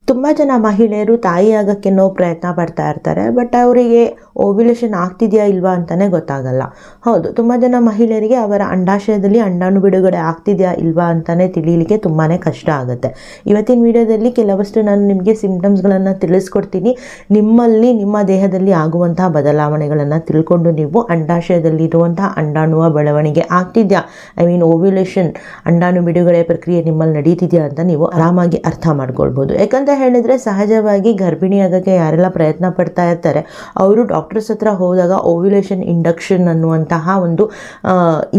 ತುಂಬ ಜನ ಮಹಿಳೆಯರು ತಾಯಿಯಾಗಕ್ಕೆನ್ನೋ ಪ್ರಯತ್ನ ಪಡ್ತಾ ಇರ್ತಾರೆ, ಬಟ್ ಅವರಿಗೆ ಓವ್ಯುಲೇಷನ್ ಆಗ್ತಿದೆಯಾ ಇಲ್ವಾ ಅಂತಲೇ ಗೊತ್ತಾಗಲ್ಲ. ಹೌದು, ತುಂಬ ಜನ ಮಹಿಳೆಯರಿಗೆ ಅವರ ಅಂಡಾಶಯದಲ್ಲಿ ಅಂಡಾಣು ಬಿಡುಗಡೆ ಆಗ್ತಿದೆಯಾ ಇಲ್ವಾ ಅಂತಲೇ ತಿಳಿಯಲಿಕ್ಕೆ ತುಂಬಾ ಕಷ್ಟ ಆಗುತ್ತೆ. ಇವತ್ತಿನ ವಿಡಿಯೋದಲ್ಲಿ ಕೆಲವಷ್ಟು ನಾನು ನಿಮಗೆ ಸಿಂಪ್ಟಮ್ಸ್ಗಳನ್ನು ತಿಳಿಸ್ಕೊಡ್ತೀನಿ. ನಿಮ್ಮಲ್ಲಿ ನಿಮ್ಮ ದೇಹದಲ್ಲಿ ಆಗುವಂತಹ ಬದಲಾವಣೆಗಳನ್ನು ತಿಳ್ಕೊಂಡು ನೀವು ಅಂಡಾಶಯದಲ್ಲಿ ಇರುವಂತಹ ಅಂಡಾಣುವ ಬೆಳವಣಿಗೆ ಆಗ್ತಿದೆಯಾ, ಓವ್ಯುಲೇಷನ್ ಅಂಡಾಣು ಬಿಡುಗಡೆ ಪ್ರಕ್ರಿಯೆ ನಿಮ್ಮಲ್ಲಿ ನಡೀತಿದೆಯಾ ಅಂತ ನೀವು ಆರಾಮಾಗಿ ಅರ್ಥ ಮಾಡ್ಕೊಳ್ಬೋದು. ಯಾಕಂತ ಹೇಳಿದ್ರೆ ಸಹಜವಾಗಿ ಗರ್ಭಿಣಿ ಆಗೋಕ್ಕೆ ಯಾರೆಲ್ಲ ಪ್ರಯತ್ನ ಪಡ್ತಾ ಇರ್ತಾರೆ ಅವರು ಡಾಕ್ಟರ್ಸ್ ಹತ್ರ ಹೋದಾಗ ಓವ್ಯುಲೇಷನ್ ಇಂಡಕ್ಷನ್ ಅನ್ನುವಂತಹ ಒಂದು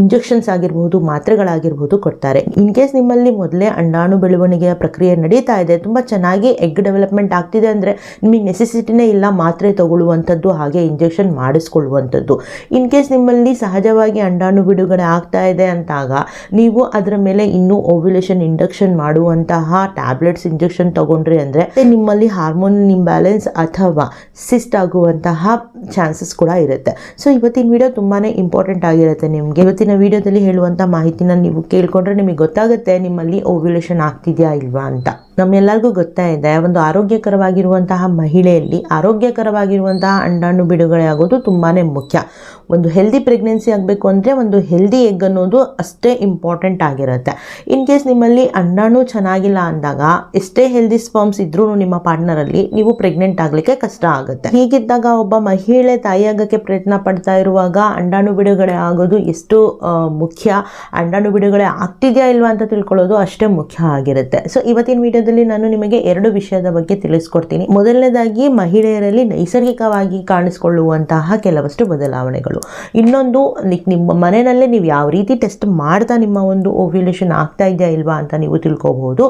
ಇಂಜೆಕ್ಷನ್ಸ್ ಆಗಿರ್ಬೋದು, ಮಾತ್ರೆಗಳಾಗಿರ್ಬೋದು ಕೊಡ್ತಾರೆ. ಇನ್ ಕೇಸ್ ನಿಮ್ಮಲ್ಲಿ ಮೊದಲೇ ಅಂಡಾಣು ಬೆಳವಣಿಗೆಯ ಪ್ರಕ್ರಿಯೆ ನಡೀತಾ ಇದೆ, ತುಂಬ ಚೆನ್ನಾಗಿ ಎಗ್ ಡೆವಲಪ್ಮೆಂಟ್ ಆಗ್ತಿದೆ ಅಂದರೆ ನಿಮಗೆ ನೆಸೆಸಿಟಿನೇ ಇಲ್ಲ ಮಾತ್ರೆ ತಗೊಳ್ಳುವಂಥದ್ದು, ಹಾಗೆ ಇಂಜೆಕ್ಷನ್ ಮಾಡಿಸ್ಕೊಳ್ಳುವಂಥದ್ದು. ಇನ್ ಕೇಸ್ ನಿಮ್ಮಲ್ಲಿ ಸಹಜವಾಗಿ ಅಂಡಾಣು ಬಿಡುಗಡೆ ಆಗ್ತಾ ಇದೆ ಅಂತಾಗ ನೀವು ಅದರ ಮೇಲೆ ಇನ್ನೂ ಓವ್ಯುಲೇಷನ್ ಇಂಡಕ್ಷನ್ ಮಾಡುವಂತಹ ಟ್ಯಾಬ್ಲೆಟ್ಸ್ ಇಂಜೆಕ್ಷನ್ ತಗೊಂಡ್ರಿ ಅಂದರೆ ನಿಮ್ಮಲ್ಲಿ ಹಾರ್ಮೋನಲ್ ಇಂಬ್ಯಾಲೆನ್ಸ್ ಅಥವಾ ಸಿಸ್ಟ್ ಆಗುವಂತಹ ಚಾನ್ಸಸ್ ಕೂಡ ಇರುತ್ತೆ. ಸೊ ಇವತ್ತಿನ ವಿಡಿಯೋ ತುಂಬಾ ಇಂಪಾರ್ಟೆಂಟ್ ಆಗಿರುತ್ತೆ. ನಿಮಗೆ ಇವತ್ತಿನ ವಿಡಿಯೋದಲ್ಲಿ ಹೇಳುವಂಥ ಮಾಹಿತಿನ ನೀವು ಕೇಳ್ಕೊಂಡ್ರೆ ನಿಮಗೆ ಗೊತ್ತಾಗುತ್ತೆ ನಿಮ್ಮಲ್ಲಿ ಓವ್ಯುಲೇಷನ್ ಆಗ್ತಿದೆಯಾ ಇಲ್ವಾ ಅಂತ. ನಮ್ಮೆಲ್ಲರಿಗೂ ಗೊತ್ತಾ ಇದೆ, ಒಂದು ಆರೋಗ್ಯಕರವಾಗಿರುವಂತಹ ಮಹಿಳೆಯಲ್ಲಿ ಆರೋಗ್ಯಕರವಾಗಿರುವಂತಹ ಅಂಡಾಣು ಬಿಡುಗಡೆ ಆಗೋದು ತುಂಬಾ ಮುಖ್ಯ. ಒಂದು ಹೆಲ್ದಿ ಪ್ರೆಗ್ನೆನ್ಸಿ ಆಗಬೇಕು ಅಂದರೆ ಒಂದು ಹೆಲ್ದಿ ಎಗ್ ಅನ್ನೋದು ಅಷ್ಟೇ ಇಂಪಾರ್ಟೆಂಟ್ ಆಗಿರುತ್ತೆ. ಇನ್ ಕೇಸ್ ನಿಮ್ಮಲ್ಲಿ ಅಂಡಾಣು ಚೆನ್ನಾಗಿಲ್ಲ ಅಂದಾಗ ಎಷ್ಟೇ ಹೆಲ್ದಿ ಸ್ಪರ್ಮ್ಸ್ ಇದ್ರೂ ನಿಮ್ಮ ಪಾರ್ಟ್ನರಲ್ಲಿ ನೀವು ಪ್ರೆಗ್ನೆಂಟ್ ಆಗಲಿಕ್ಕೆ ಕಷ್ಟ ಆಗುತ್ತೆ. ಹೀಗಿದ್ದಾಗ ಒಬ್ಬ ಮಹಿಳೆ ತಾಯಿಯಾಗಕ್ಕೆ ಪ್ರಯತ್ನ ಪಡ್ತಾ ಇರುವಾಗ ಅಂಡಾಣು ಬಿಡುಗಡೆ ಆಗೋದು ಎಷ್ಟು ಮುಖ್ಯ, ಅಂಡಾಣು ಬಿಡುಗಡೆ ಆಗ್ತಿದೆಯಾ ಇಲ್ವಾ ಅಂತ ತಿಳ್ಕೊಳ್ಳೋದು ಅಷ್ಟೇ ಮುಖ್ಯ ಆಗಿರುತ್ತೆ. ಸೊ ಇವತ್ತಿನ ವಿಡಿಯೋದಲ್ಲಿ ನಾನು ನಿಮಗೆ 2 ವಿಷಯದ ಬಗ್ಗೆ ತಿಳಿಸ್ಕೊಡ್ತೀನಿ. ಮೊದಲನೇದಾಗಿ ಮಹಿಳೆಯರಲ್ಲಿ ನೈಸರ್ಗಿಕವಾಗಿ ಕಾಣಿಸಿಕೊಳ್ಳುವಂತಹ ಕೆಲವಷ್ಟು ಬದಲಾವಣೆಗಳು. ಇನ್ನೊಂದು ನಿಮ್ಮ ಮನೆಯಲ್ಲೇ ನೀವು ಯಾವ ರೀತಿ ಟೆಸ್ಟ್ ಮಾಡ್ತಾ ನಿಮ್ಮ ಒಂದು ಓವ್ಯುಲೇಷನ್ ಆಗ್ತಾ ಇದೆಯಾ ಇಲ್ವಾ ಅಂತ ನೀವು ತಿಳ್ಕೋಬಹುದು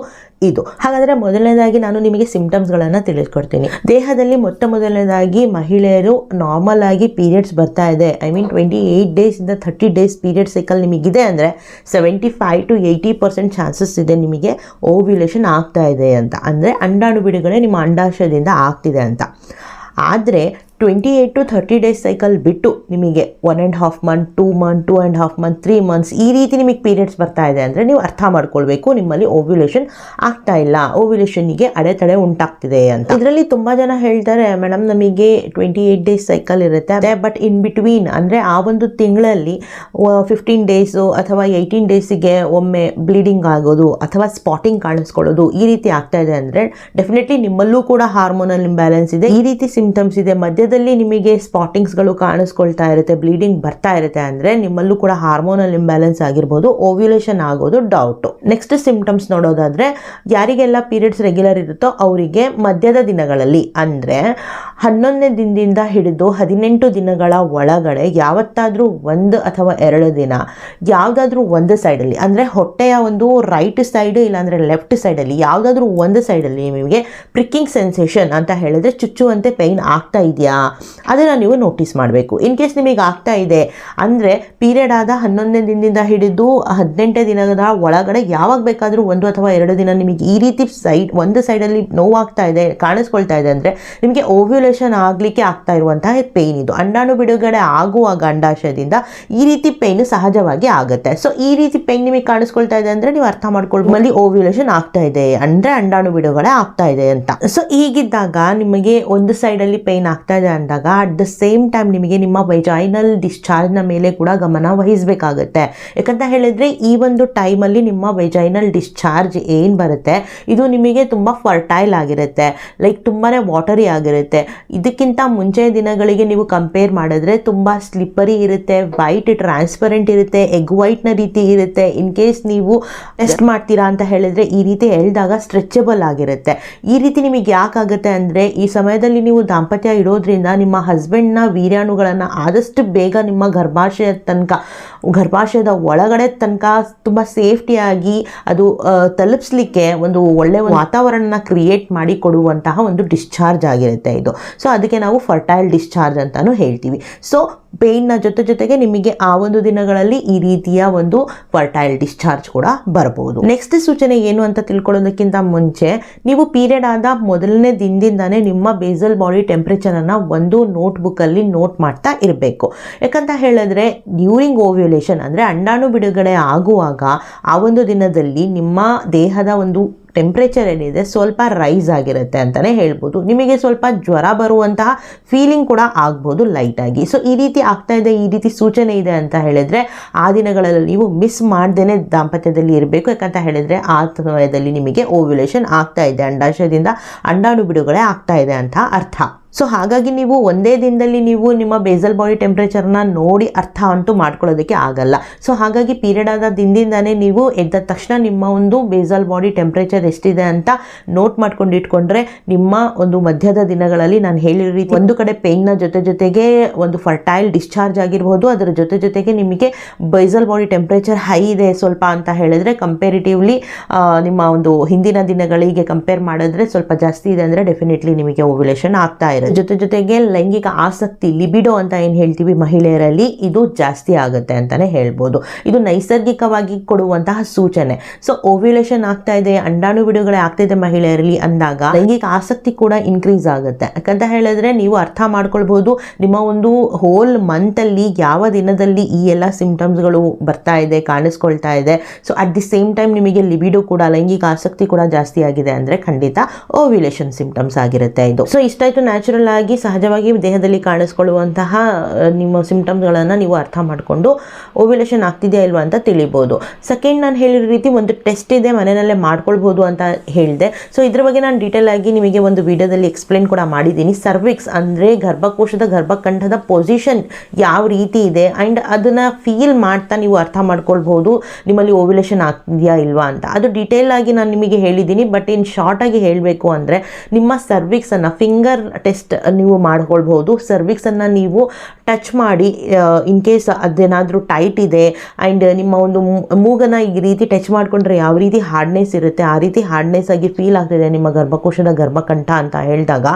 ಇದು. ಹಾಗಾದರೆ ಮೊದಲನೇದಾಗಿ ನಾನು ನಿಮಗೆ ಸಿಂಪ್ಟಮ್ಸ್ಗಳನ್ನು ತಿಳಿಸ್ಕೊಡ್ತೀನಿ. ದೇಹದಲ್ಲಿ ಮೊದಲನೇದಾಗಿ ಮಹಿಳೆಯರು ನಾರ್ಮಲ್ ಆಗಿ ಪೀರಿಯಡ್ಸ್ ಬರ್ತಾ ಇದೆ, 28 ಡೇಸಿಂದ 30 ಡೇಸ್ ಪೀರಿಯಡ್ ಸೈಕಲ್ ನಿಮಗಿದೆ ಅಂದರೆ 75 to 80% ಚಾನ್ಸಸ್ ಇದೆ ನಿಮಗೆ ಓವ್ಯುಲೇಷನ್ ಆಗ್ತಾ ಇದೆ ಅಂತ. ಅಂದರೆ ಅಂಡಾಣು ಬಿಡುಗಡೆ ನಿಮ್ಮ ಅಂಡಾಶಯದಿಂದ ಆಗ್ತಿದೆ ಅಂತ. ಆದರೆ 28 to 30 ಡೇಸ್ ಸೈಕಲ್ ಬಿಟ್ಟು ನಿಮಗೆ 1.5 ಮಂತ್, 2 ಮಂತ್, 2.5 ಮಂತ್, 3 ಮಂತ್ಸ್ ಈ ರೀತಿ ನಿಮಗೆ ಪೀರಿಯಡ್ಸ್ ಬರ್ತಾ ಇದೆ ಅಂದರೆ ನೀವು ಅರ್ಥ ಮಾಡ್ಕೊಳ್ಬೇಕು ನಿಮ್ಮಲ್ಲಿ ಓವ್ಯುಲೇಷನ್ ಆಗ್ತಾ ಇಲ್ಲ, ಓವ್ಯುಲೇಷನ್ಗೆ ಅಡೆತಡೆ ಉಂಟಾಗ್ತಿದೆ ಅಂತ. ಇದರಲ್ಲಿ ತುಂಬ ಜನ ಹೇಳ್ತಾರೆ, ಮೇಡಮ್ ನಮಗೆ 28 ಡೇಸ್ ಸೈಕಲ್ ಇರುತ್ತೆ, ಬಟ್ ಇನ್ ಬಿಟ್ವೀನ್ ಅಂದರೆ ಆ ಒಂದು ತಿಂಗಳಲ್ಲಿ 15 ಡೇಸು ಅಥವಾ 18 ಡೇಸಿಗೆ ಒಮ್ಮೆ ಬ್ಲೀಡಿಂಗ್ ಆಗೋದು ಅಥವಾ ಸ್ಪಾಟಿಂಗ್ ಕಾಣಿಸ್ಕೊಳ್ಳೋದು ಈ ರೀತಿ ಆಗ್ತಾ ಇದೆ ಅಂದರೆ ಡೆಫಿನೆಟ್ಲಿ ನಿಮ್ಮಲ್ಲೂ ಕೂಡ ಹಾರ್ಮೋನಲ್ ಇಂಬ್ಯಾಲೆನ್ಸ್ ಇದೆ. ಈ ರೀತಿ ಸಿಂಪ್ಟಮ್ಸ್ ಇದೆ, ಮಧ್ಯದಲ್ಲಿ ನಿಮಗೆ ಸ್ಪಾಟಿಂಗ್ಸ್ಗಳು ಕಾಣಿಸ್ಕೊಳ್ತಾ ಇರುತ್ತೆ, ಬ್ಲೀಡಿಂಗ್ ಬರ್ತಾ ಇರುತ್ತೆ ಅಂದರೆ ನಿಮ್ಮಲ್ಲೂ ಕೂಡ ಹಾರ್ಮೋನಲ್ ಇಂಬ್ಯಾಲೆನ್ಸ್ ಆಗಿರ್ಬೋದು, ಓವ್ಯುಲೇಷನ್ ಆಗೋದು ಡೌಟ್. ನೆಕ್ಸ್ಟ್ ಸಿಂಪ್ಟಮ್ಸ್ ನೋಡೋದಾದ್ರೆ, ಯಾರಿಗೆಲ್ಲ ಪೀರಿಯಡ್ಸ್ ರೆಗ್ಯುಲರ್ ಇರುತ್ತೋ ಅವರಿಗೆ ಮಧ್ಯದ ದಿನಗಳಲ್ಲಿ ಅಂದರೆ 11ನೇ ದಿನದಿಂದ ಹಿಡಿದು 18 ದಿನಗಳ ಒಳಗಡೆ ಯಾವತ್ತಾದರೂ 1 ಅಥವಾ 2 ದಿನ ಯಾವುದಾದ್ರೂ ಒಂದು ಸೈಡಲ್ಲಿ ಅಂದರೆ ಹೊಟ್ಟೆಯ ಒಂದು ರೈಟ್ ಸೈಡ್ ಇಲ್ಲಾಂದರೆ ಲೆಫ್ಟ್ ಸೈಡಲ್ಲಿ ಯಾವುದಾದ್ರೂ ಒಂದು ಸೈಡಲ್ಲಿ ನಿಮಗೆ ಪ್ರಿಕ್ಕಿಂಗ್ ಸೆನ್ಸೇಷನ್ ಅಂತ ಹೇಳಿದ್ರೆ ಚುಚ್ಚುವಂತೆ ಪೈನ್ ಆಗ್ತಾ ಇದೆಯಾ ಅದನ್ನು ನೀವು ನೋಟಿಸ್ ಮಾಡಬೇಕು. ಇನ್ ಕೇಸ್ ನಿಮಗೆ ಆಗ್ತಾ ಇದೆ ಅಂದರೆ ಪೀರಿಯಡ್ ಆದ 11ನೇ ದಿನದಿಂದ ಹಿಡಿದು 18ನೇ ದಿನದ ಒಳಗಡೆ ಯಾವಾಗ ಬೇಕಾದರೂ 1 ಅಥವಾ 2 ದಿನ ನಿಮಗೆ ಈ ರೀತಿ ಒಂದು ಸೈಡಲ್ಲಿ ನೋವಾಗ್ತಾ ಇದೆ, ಕಾಣಿಸ್ಕೊಳ್ತಾ ಇದೆ ಅಂದರೆ ನಿಮಗೆ ಓವ್ಯುಲೇಷನ್ ಆಗಲಿಕ್ಕೆ ಆಗ್ತಾ ಇರುವಂತಹ ಪೇಯ್ನ್ ಇದು. ಅಂಡಾಣು ಬಿಡುಗಡೆ ಆಗುವಾಗ ಅಂಡಾಶಯದಿಂದ ಈ ರೀತಿ ಪೇಯ್ನ್ ಸಹಜವಾಗಿ ಆಗುತ್ತೆ. ಸೊ ಈ ರೀತಿ ಪೇಯ್ನ್ ನಿಮಗೆ ಕಾಣಿಸ್ಕೊಳ್ತಾ ಇದೆ ಅಂದರೆ ನೀವು ಅರ್ಥ ಮಾಡ್ಕೊಳ್ಬೋದು ಅಲ್ಲಿ ಓವ್ಯುಲೇಷನ್ ಆಗ್ತಾ ಇದೆ ಅಂದರೆ ಅಂಡಾಣು ಬಿಡುಗಡೆ ಆಗ್ತಾ ಇದೆ ಅಂತ. ಸೊ ಹೀಗಿದ್ದಾಗ ನಿಮಗೆ ಒಂದು ಸೈಡಲ್ಲಿ ಪೇಯ್ನ್ ಆಗ್ತಾ ಇದೆ ಅಂದಾಗ ಅಟ್ ದ ಸೇಮ್ ಟೈಮ್ ನಿಮಗೆ ನಿಮ್ಮ ವೈಜೈನಲ್ ಡಿಸ್ಚಾರ್ಜ್ನ ಮೇಲೆ ಕೂಡ ಗಮನ ವಹಿಸಬೇಕಾಗುತ್ತೆ. ಯಾಕಂತ ಹೇಳಿದ್ರೆ ಈ ಒಂದು ಟೈಮಲ್ಲಿ ನಿಮ್ಮ ವೈಜೈನಲ್ ಡಿಸ್ಚಾರ್ಜ್ ಏನು ಬರುತ್ತೆ ಇದು ನಿಮಗೆ ತುಂಬ ಫರ್ಟೈಲ್ ಆಗಿರುತ್ತೆ, ಲೈಕ್ ತುಂಬಾ ವಾಟರಿ ಆಗಿರುತ್ತೆ. ಇದಕ್ಕಿಂತ ಮುಂಚೆ ದಿನಗಳಿಗೆ ನೀವು ಕಂಪೇರ್ ಮಾಡಿದ್ರೆ ತುಂಬ ಸ್ಲಿಪ್ಪರಿ ಇರುತ್ತೆ, ವೈಟ್ ಟ್ರಾನ್ಸ್ಪರೆಂಟ್ ಇರುತ್ತೆ, ಎಗ್ ವೈಟ್ನ ರೀತಿ ಇರುತ್ತೆ. ಇನ್ ಕೇಸ್ ನೀವು ಟೆಸ್ಟ್ ಮಾಡ್ತೀರಾ ಅಂತ ಹೇಳಿದ್ರೆ ಈ ರೀತಿ ಎಳ್ದಾಗ ಸ್ಟ್ರೆಚಬಲ್ ಆಗಿರುತ್ತೆ. ಈ ರೀತಿ ನಿಮಗೆ ಯಾಕಾಗುತ್ತೆ ಅಂದರೆ ಈ ಸಮಯದಲ್ಲಿ ನೀವು ದಾಂಪತ್ಯ ಇಡೋದ್ರಿಂದ ನಿಮ್ಮ ಹಸ್ಬೆಂಡ್ನ ವೀರ್ಯಾಣುಗಳನ್ನು ಆದಷ್ಟು ಬೇಗ ನಿಮ್ಮ ಗರ್ಭಾಶಯದ ಒಳಗಡೆ ತನಕ ತುಂಬ ಸೇಫ್ಟಿಯಾಗಿ ಅದು ತಲುಪಿಸ್ಲಿಕ್ಕೆ ಒಂದು ಒಳ್ಳೆಯ ವಾತಾವರಣನ ಕ್ರಿಯೇಟ್ ಮಾಡಿ ಕೊಡುವಂತಹ ಒಂದು ಡಿಸ್ಚಾರ್ಜ್ ಆಗಿರುತ್ತೆ ಇದು. ಸೊ ಅದಕ್ಕೆ ನಾವು ಫರ್ಟೈಲ್ ಡಿಸ್ಚಾರ್ಜ್ ಅಂತಾನು ಹೇಳ್ತೀವಿ. ಸೊ ಪೇಯ್ನ ಜೊತೆಗೆ ನಿಮಗೆ ಆ ಒಂದು ದಿನಗಳಲ್ಲಿ ಈ ರೀತಿಯ ಒಂದು ಫರ್ಟೈಲ್ ಡಿಸ್ಚಾರ್ಜ್ ಕೂಡ ಬರಬಹುದು. ನೆಕ್ಸ್ಟ್ ಸೂಚನೆ ಏನು ಅಂತ ತಿಳ್ಕೊಳ್ಳೋದಕ್ಕಿಂತ ಮುಂಚೆ ನೀವು ಪೀರಿಯಡ್ ಆದ ಮೊದಲನೇ ದಿನದಿಂದಾನೇ ನಿಮ್ಮ ಬೇಸಲ್ ಬಾಡಿ ಟೆಂಪರೇಚರ್ ಅನ್ನ ಒಂದು ನೋಟ್ ಬುಕ್ ಅಲ್ಲಿ ನೋಟ್ ಮಾಡ್ತಾ ಇರಬೇಕು. ಯಾಕಂತ ಹೇಳಿದ್ರೆ ಡ್ಯೂರಿಂಗ್ ಓವ್ಯುಲೇಷನ್ ಅಂದ್ರೆ ಅಂಡಾಣು ಬಿಡುಗಡೆ ಆಗುವಾಗ ಆ ಒಂದು ದಿನದಲ್ಲಿ ನಿಮ್ಮ ದೇಹದ ಒಂದು ಟೆಂಪ್ರೇಚರ್ ಏನಿದೆ ಸ್ವಲ್ಪ ರೈಸ್ ಆಗಿರುತ್ತೆ ಅಂತಲೇ ಹೇಳ್ಬೋದು. ನಿಮಗೆ ಸ್ವಲ್ಪ ಜ್ವರ ಬರುವಂತಹ ಫೀಲಿಂಗ್ ಕೂಡ ಆಗ್ಬೋದು ಲೈಟಾಗಿ. ಸೊ ಈ ರೀತಿ ಆಗ್ತಾ ಇದೆ, ಈ ರೀತಿ ಸೂಚನೆ ಇದೆ ಅಂತ ಹೇಳಿದರೆ ಆ ದಿನಗಳಲ್ಲಿ ನೀವು ಮಿಸ್ ಮಾಡ್ದೇನೆ ದಾಂಪತ್ಯದಲ್ಲಿ ಇರಬೇಕು. ಯಾಕಂತ ಹೇಳಿದರೆ ಆ ಸಮಯದಲ್ಲಿ ನಿಮಗೆ ಓವ್ಯುಲೇಷನ್ ಆಗ್ತಾ ಇದೆ, ಅಂಡಾಶಯದಿಂದ ಅಂಡಾಣು ಬಿಡುಗಡೆ ಆಗ್ತಾ ಇದೆ ಅಂತ ಅರ್ಥ. ಸೊ ಹಾಗಾಗಿ ನೀವು ಒಂದೇ ದಿನದಲ್ಲಿ ನೀವು ನಿಮ್ಮ ಬೇಸಲ್ ಬಾಡಿ ಟೆಂಪ್ರೇಚರ್ನ ನೋಡಿ ಅರ್ಥ ಅಂತೂ ಮಾಡ್ಕೊಳ್ಳೋದಕ್ಕೆ ಆಗಲ್ಲ. ಸೊ ಹಾಗಾಗಿ ಪೀರಿಯಡ್ ಆದ ದಿನದಿಂದನೇ ನೀವು ಎದ್ದ ತಕ್ಷಣ ನಿಮ್ಮ ಒಂದು ಬೇಸಲ್ ಬಾಡಿ ಟೆಂಪ್ರೇಚರ್ ಎಷ್ಟಿದೆ ಅಂತ ನೋಟ್ ಮಾಡ್ಕೊಂಡು ಇಟ್ಕೊಂಡ್ರೆ ನಿಮ್ಮ ಒಂದು ಮಧ್ಯದ ದಿನಗಳಲ್ಲಿ ನಾನು ಹೇಳಿರೋ ರೀತಿ ಒಂದು ಕಡೆ ಪೇಯ್ನ ಜೊತೆಗೆ ಒಂದು ಫರ್ಟೈಲ್ ಡಿಸ್ಚಾರ್ಜ್ ಆಗಿರ್ಬೋದು, ಅದರ ಜೊತೆಗೆ ನಿಮಗೆ ಬೇಸಲ್ ಬಾಡಿ ಟೆಂಪ್ರೇಚರ್ ಹೈ ಇದೆ ಸ್ವಲ್ಪ ಅಂತ ಹೇಳಿದ್ರೆ ಕಂಪೇರಿಟಿವ್ಲಿ ನಿಮ್ಮ ಒಂದು ಹಿಂದಿನ ದಿನಗಳಿಗೆ ಕಂಪೇರ್ ಮಾಡಿದ್ರೆ ಸ್ವಲ್ಪ ಜಾಸ್ತಿ ಇದೆ ಅಂದರೆ ಡೆಫಿನೆಟ್ಲಿ ನಿಮಗೆ ಓವ್ಯುಲೇಷನ್ ಆಗ್ತಾ ಇದೆ. ಜೊತೆಗೆ ಲೈಂಗಿಕ ಆಸಕ್ತಿ ಲಿಬಿಡೋ ಅಂತ ಏನು ಹೇಳ್ತೀವಿ ಮಹಿಳೆಯರಲ್ಲಿ, ಇದು ಜಾಸ್ತಿ ಆಗುತ್ತೆ ಅಂತಾನೆ ಹೇಳ್ಬೋದು. ಇದು ನೈಸರ್ಗಿಕವಾಗಿ ಕೊಡುವಂತಹ ಸೂಚನೆ. ಸೊ ಓವ್ಯುಲೇಷನ್ ಆಗ್ತಾ ಇದೆ, ಅಂಡಾಣು ಬಿಡುಗಡೆ ಆಗ್ತಾ ಇದೆ ಮಹಿಳೆಯರಲ್ಲಿ ಅಂದಾಗ ಲೈಂಗಿಕ ಆಸಕ್ತಿ ಕೂಡ ಇನ್ಕ್ರೀಸ್ ಆಗುತ್ತೆ. ಯಾಕಂತ ಹೇಳಿದ್ರೆ ನೀವು ಅರ್ಥ ಮಾಡ್ಕೊಳ್ಬಹುದು ನಿಮ್ಮ ಒಂದು ಹೋಲ್ ಮಂತ್ ಅಲ್ಲಿ ಯಾವ ದಿನದಲ್ಲಿ ಈ ಎಲ್ಲ ಸಿಂಪ್ಟಮ್ಸ್ಗಳು ಬರ್ತಾ ಇದೆ, ಕಾಣಿಸ್ಕೊಳ್ತಾ ಇದೆ. So at the same time ನಿಮಗೆ ಲಿಬಿಡೋ ಕೂಡ, ಲೈಂಗಿಕ ಆಸಕ್ತಿ ಕೂಡ ಜಾಸ್ತಿ ಆಗಿದೆ ಅಂದ್ರೆ ಖಂಡಿತ ಓವ್ಯುಲೇಷನ್ ಸಿಂಪ್ಟಮ್ಸ್ ಆಗಿರುತ್ತೆ ಇದು. ಸೊ ಇಷ್ಟಾಯ್ತು ನ್ಯಾಚುರಲ್ ಆಗಿ ಸಹಜವಾಗಿ ದೇಹದಲ್ಲಿ ಕಾಣಿಸ್ಕೊಳ್ಳುವಂತಹ ನಿಮ್ಮ ಸಿಂಪ್ಟಮ್ಸ್ಗಳನ್ನು ನೀವು ಅರ್ಥ ಮಾಡಿಕೊಂಡು ಓವ್ಯುಲೇಷನ್ ಆಗ್ತಿದೆಯಾ ಇಲ್ವಾ ಅಂತ ತಿಳಿಬೋದು. ಸೆಕೆಂಡ್, ನಾನು ಹೇಳಿರೋ ರೀತಿ ಒಂದು ಟೆಸ್ಟ್ ಇದೆ, ಮನೆಯಲ್ಲೇ ಮಾಡ್ಕೊಳ್ಬೋದು ಅಂತ ಹೇಳಿದೆ. ಸೊ ಇದ್ರ ಬಗ್ಗೆ ನಾನು ಡೀಟೇಲ್ ಆಗಿ ನಿಮಗೆ ಒಂದು ವಿಡಿಯೋದಲ್ಲಿ ಎಕ್ಸ್ಪ್ಲೇನ್ ಕೂಡ ಮಾಡಿದ್ದೀನಿ. ಸರ್ವಿಕ್ಸ್ ಅಂದರೆ ಗರ್ಭಕೋಶದ ಗರ್ಭಕಂಠದ ಪೊಸಿಷನ್ ಯಾವ ರೀತಿ ಇದೆ ಆ್ಯಂಡ್ ಅದನ್ನು ಫೀಲ್ ಮಾಡ್ತಾ ನೀವು ಅರ್ಥ ಮಾಡ್ಕೊಳ್ಬೋದು ನಿಮ್ಮಲ್ಲಿ ಓವ್ಯುಲೇಷನ್ ಆಗ್ತಿದೆಯಾ ಇಲ್ವಾ ಅಂತ. ಅದು ಡೀಟೇಲ್ ಆಗಿ ನಾನು ನಿಮಗೆ ಹೇಳಿದ್ದೀನಿ. ಬಟ್ ಇನ್ ಶಾರ್ಟ್ ಆಗಿ ಹೇಳಬೇಕು ಅಂದರೆ ನಿಮ್ಮ ಸರ್ವಿಕ್ಸನ್ನು ಫಿಂಗರ್ ಟೆಸ್ಟ್ ನೀವು ಮಾಡ್ಕೊಳ್ಬಹುದು. ಸರ್ವಿಕ್ಸನ್ನು ನೀವು ಟಚ್ ಮಾಡಿ ಇನ್ ಕೇಸ್ ಅದೇನಾದರೂ ಟೈಟ್ ಇದೆ ಆ್ಯಂಡ್ ನಿಮ್ಮ ಒಂದು ಮೂಗನ್ನು ಈ ರೀತಿ ಟಚ್ ಮಾಡಿಕೊಂಡ್ರೆ ಯಾವ ರೀತಿ ಹಾರ್ಡ್ನೆಸ್ ಇರುತ್ತೆ ಆ ರೀತಿ ಹಾರ್ಡ್ನೆಸ್ ಆಗಿ ಫೀಲ್ ಆಗ್ತಿದೆ ನಿಮ್ಮ ಗರ್ಭಕೋಶದ ಗರ್ಭಕಂಠ ಅಂತ ಹೇಳಿದಾಗ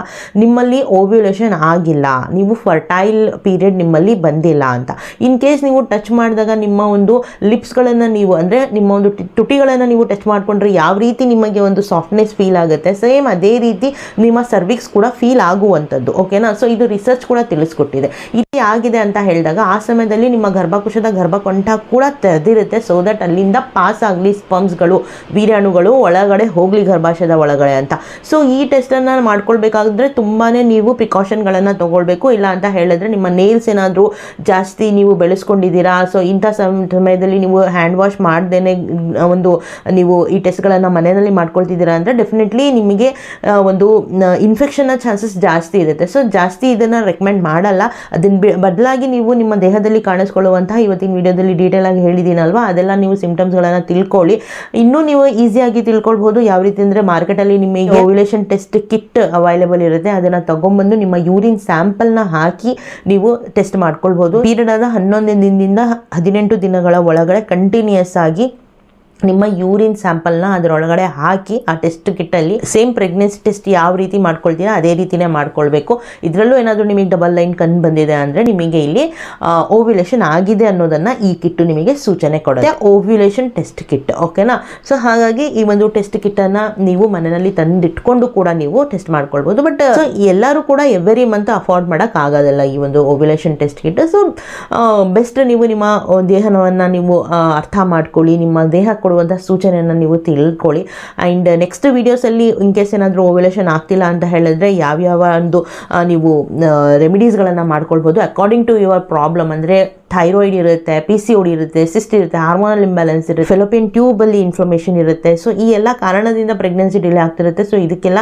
ನಿಮ್ಮಲ್ಲಿ ಓವ್ಯುಲೇಷನ್ ಆಗಿಲ್ಲ, ನೀವು ಫರ್ಟೈಲ್ ಪೀರಿಯಡ್ ನಿಮ್ಮಲ್ಲಿ ಬಂದಿಲ್ಲ ಅಂತ. ಇನ್ ಕೇಸ್ ನೀವು ಟಚ್ ಮಾಡಿದಾಗ ನಿಮ್ಮ ಒಂದು ಲಿಪ್ಸ್ಗಳನ್ನು ನೀವು ಅಂದರೆ ನಿಮ್ಮ ಒಂದು ತುಟಿಗಳನ್ನು ನೀವು ಟಚ್ ಮಾಡಿಕೊಂಡ್ರೆ ಯಾವ ರೀತಿ ನಿಮಗೆ ಒಂದು ಸಾಫ್ಟ್ನೆಸ್ ಫೀಲ್ ಆಗುತ್ತೆ, ಸೇಮ್ ಅದೇ ರೀತಿ ನಿಮ್ಮ ಸರ್ವಿಕ್ಸ್ ಕೂಡ ಫೀಲ್ ಆಗುವಂಥದ್ದು. ಓಕೆನಾ? ಸೊ ಇದು ರಿಸರ್ಚ್ ಕೂಡ ತಿಳಿಸ್ಕೊಟ್ಟಿದೆ. ಇಲ್ಲಿ ಆಗಿದೆ ಅಂತ ಹೇಳಿದಾಗ ಆ ಸಮಯದಲ್ಲಿ ನಿಮ್ಮ ಗರ್ಭಕೋಶದ ಗರ್ಭಕಂಠ ಕೂಡ ತೆರೆದಿರುತ್ತೆ. ಸೊ ದಟ್ ಅಲ್ಲಿಂದ ಪಾಸ್ ಆಗಲಿ ಸ್ಪರ್ಮ್ಸ್ಗಳು, ವೀರ್ಯಾಣುಗಳು ಒಳಗಡೆ ಹೋಗಲಿ ಗರ್ಭಾಶಯದ ಒಳಗಡೆ ಅಂತ. ಸೊ ಈ ಟೆಸ್ಟನ್ನು ಮಾಡ್ಕೊಳ್ಬೇಕಾದ್ರೆ ತುಂಬಾ ನೀವು ಪ್ರಿಕಾಷನ್ಗಳನ್ನು ತೊಗೊಳ್ಬೇಕು. ಇಲ್ಲ ಅಂತ ಹೇಳಿದ್ರೆ ನಿಮ್ಮ ನೇಲ್ಸ್ ಏನಾದರೂ ಜಾಸ್ತಿ ನೀವು ಬೆಳೆಸ್ಕೊಂಡಿದ್ದೀರಾ, ಸೊ ಇಂಥ ಸಮಯದಲ್ಲಿ ನೀವು ಹ್ಯಾಂಡ್ ವಾಶ್ ಮಾಡ್ದೇನೆ ಒಂದು ನೀವು ಈ ಟೆಸ್ಟ್ಗಳನ್ನು ಮನೆಯಲ್ಲಿ ಮಾಡ್ಕೊಳ್ತಿದ್ದೀರಾ ಅಂದರೆ ಡೆಫಿನೆಟ್ಲಿ ನಿಮಗೆ ಒಂದು ಇನ್ಫೆಕ್ಷನ್ನ ಚಾನ್ಸಸ್ ಜಾಸ್ತಿ ಇರುತ್ತೆ. ಸೊ ಜಾಸ್ತಿ ಇದನ್ನು ರೆಕಮೆಂಡ್ ಮಾಡಲ್ಲ. ಅದನ್ನ ಬದಲಾಗಿ ನೀವು ನಿಮ್ಮ ದೇಹದಲ್ಲಿ ಕಾಣಿಸ್ಕೊಳ್ಳುವಂತಹ ಇವತ್ತಿನ ವಿಡಿಯೋದಲ್ಲಿ ಡೀಟೇಲ್ ಆಗಿ ಹೇಳಿದ್ದೀನಲ್ವಾ, ಅದೆಲ್ಲ ನೀವು ಸಿಂಪ್ಟಮ್ಸ್ಗಳನ್ನು ತಿಳ್ಕೊಳ್ಳಿ. ಇನ್ನೂ ನೀವು ಈಸಿಯಾಗಿ ತಿಳ್ಕೊಳ್ಬೋದು. ಯಾವ ರೀತಿ ಅಂದರೆ ಮಾರ್ಕೆಟಲ್ಲಿ ನಿಮಗೆ ಓವ್ಯುಲೇಷನ್ ಟೆಸ್ಟ್ ಕಿಟ್ ಅವೈಲೇಬಲ್ ಇರುತ್ತೆ, ಅದನ್ನು ತಗೊಂಡ್ಬಂದು ನಿಮ್ಮ ಯೂರಿನ್ ಸ್ಯಾಂಪಲ್ನ ಹಾಕಿ ನೀವು ಟೆಸ್ಟ್ ಮಾಡ್ಕೊಳ್ಬೋದು. ಪೀರಿಯಡ್ ಆದ 11 ದಿನದಿಂದ 18 ದಿನಗಳ ಒಳಗಡೆ ಕಂಟಿನ್ಯೂಯಸ್ ಆಗಿ ನಿಮ್ಮ ಯೂರಿನ್ ಸ್ಯಾಂಪಲ್ನ ಅದರೊಳಗಡೆ ಹಾಕಿ ಆ ಟೆಸ್ಟ್ ಕಿಟ್ಟಲ್ಲಿ ಸೇಮ್ ಪ್ರೆಗ್ನೆನ್ಸಿ ಟೆಸ್ಟ್ ಯಾವ ರೀತಿ ಮಾಡ್ಕೊಳ್ತೀರಾ ಅದೇ ರೀತಿನೇ ಮಾಡ್ಕೊಳ್ಬೇಕು. ಇದರಲ್ಲೂ ಏನಾದರೂ ನಿಮಗೆ ಡಬಲ್ ಲೈನ್ ಕಂಡು ಬಂದಿದೆ ಅಂದರೆ ನಿಮಗೆ ಇಲ್ಲಿ ಓವ್ಯುಲೇಷನ್ ಆಗಿದೆ ಅನ್ನೋದನ್ನು ಈ ಕಿಟ್ಟು ನಿಮಗೆ ಸೂಚನೆ ಕೊಡುತ್ತೆ. Ovulation test kit. ಓಕೆನಾ? ಸೊ ಹಾಗಾಗಿ ಈ ಒಂದು ಟೆಸ್ಟ್ ಕಿಟ್ಟನ್ನು ನೀವು ಮನೆಯಲ್ಲಿ ತಂದಿಟ್ಕೊಂಡು ಕೂಡ ನೀವು ಟೆಸ್ಟ್ ಮಾಡ್ಕೊಳ್ಬೋದು. ಬಟ್ ಎಲ್ಲರೂ ಕೂಡ ಎವ್ರಿ ಮಂತ್ ಅಫೋರ್ಡ್ ಮಾಡೋಕ್ಕಾಗೋದಿಲ್ಲ ಈ ಒಂದು ovulation test kit. So best ನೀವು ನಿಮ್ಮ ದೇಹವನ್ನು ನೀವು ಅರ್ಥ ಮಾಡ್ಕೊಳ್ಳಿ, ನಿಮ್ಮ ದೇಹ ಕೊಡುವಂಥ ಸೂಚನೆಯನ್ನು ನೀವು ತಿಳ್ಕೊಳ್ಳಿ. ಆ್ಯಂಡ್ ನೆಕ್ಸ್ಟ್ ವೀಡಿಯೋಸಲ್ಲಿ ಇನ್ ಕೇಸ್ ಏನಾದರೂ ಓವ್ಯುಲೇಷನ್ ಆಗ್ತಿಲ್ಲ ಅಂತ ಹೇಳಿದ್ರೆ ಯಾವ್ಯಾವ ಒಂದು ನೀವು ರೆಮಿಡೀಸ್ಗಳನ್ನು ಮಾಡ್ಕೊಳ್ಬೋದು ಅಕಾರ್ಡಿಂಗ್ ಟು ಯುವರ್ ಪ್ರಾಬ್ಲಮ್. ಅಂದರೆ ಥೈರಾಯ್ಡ್ ಇರುತ್ತೆ, PCOD ಇರುತ್ತೆ, ಸಿಸ್ಟ್ ಇರುತ್ತೆ, ಹಾರ್ಮೋನಲ್ ಇಂಬ್ಯಾಲೆನ್ಸ್ ಇರುತ್ತೆ, ಫೆಲೋಪಿಯನ್ ಟ್ಯೂಬಲ್ಲಿ ಇನ್ಫ್ಲಮೇಷನ್ ಇರುತ್ತೆ. ಸೊ ಈ ಎಲ್ಲ ಕಾರಣದಿಂದ ಪ್ರೆಗ್ನೆನ್ಸಿ ಡಿಲೇ ಆಗ್ತಿರುತ್ತೆ. ಸೊ ಇದಕ್ಕೆಲ್ಲ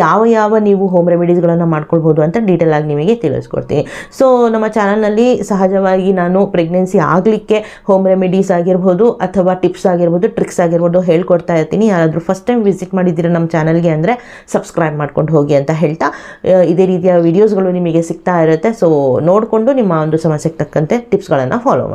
ಯಾವ ನೀವು ಹೋಮ್ ರೆಮಿಡೀಸ್ಗಳನ್ನು ಮಾಡ್ಕೊಳ್ಬೋದು ಅಂತ ಡೀಟೇಲ್ ಆಗಿ ನಿಮಗೆ ತಿಳಿಸ್ಕೊಡ್ತೀನಿ. ಸೊ ನಮ್ಮ ಚಾನಲ್ನಲ್ಲಿ ಸಹಜವಾಗಿ ನಾನು ಪ್ರೆಗ್ನೆನ್ಸಿ ಆಗಲಿಕ್ಕೆ ಹೋಮ್ ರೆಮಿಡೀಸ್ ಆಗಿರ್ಬೋದು ಅಥವಾ ಟಿಪ್ಸ್ ಆಗಿರ್ಬೋದು, ಟ್ರಿಕ್ಸ್ ಆಗಿರ್ಬೋದು ಹೇಳ್ಕೊಡ್ತಾ ಇರ್ತೀನಿ. ಯಾರಾದರೂ ಫಸ್ಟ್ ಟೈಮ್ ವಿಸಿಟ್ ಮಾಡಿದ್ದೀರಾ ನಮ್ಮ ಚಾನಲ್ಗೆ ಅಂದರೆ ಸಬ್ಸ್ಕ್ರೈಬ್ ಮಾಡ್ಕೊಂಡು ಹೋಗಿ ಅಂತ ಹೇಳ್ತಾ ಇದೇ ರೀತಿಯ ವಿಡಿಯೋಸ್ಗಳು ನಿಮಗೆ ಸಿಗ್ತಾ ಇರುತ್ತೆ. ಸೊ ನೋಡಿಕೊಂಡು ನಿಮ್ಮ ಒಂದು ಸಮಸ್ಯೆಗೆ ತಕ್ಕಂತೆ ಟಿಪ್ಸ್ಗಳನ್ನು ಫಾಲೋ ಮಾಡಿ.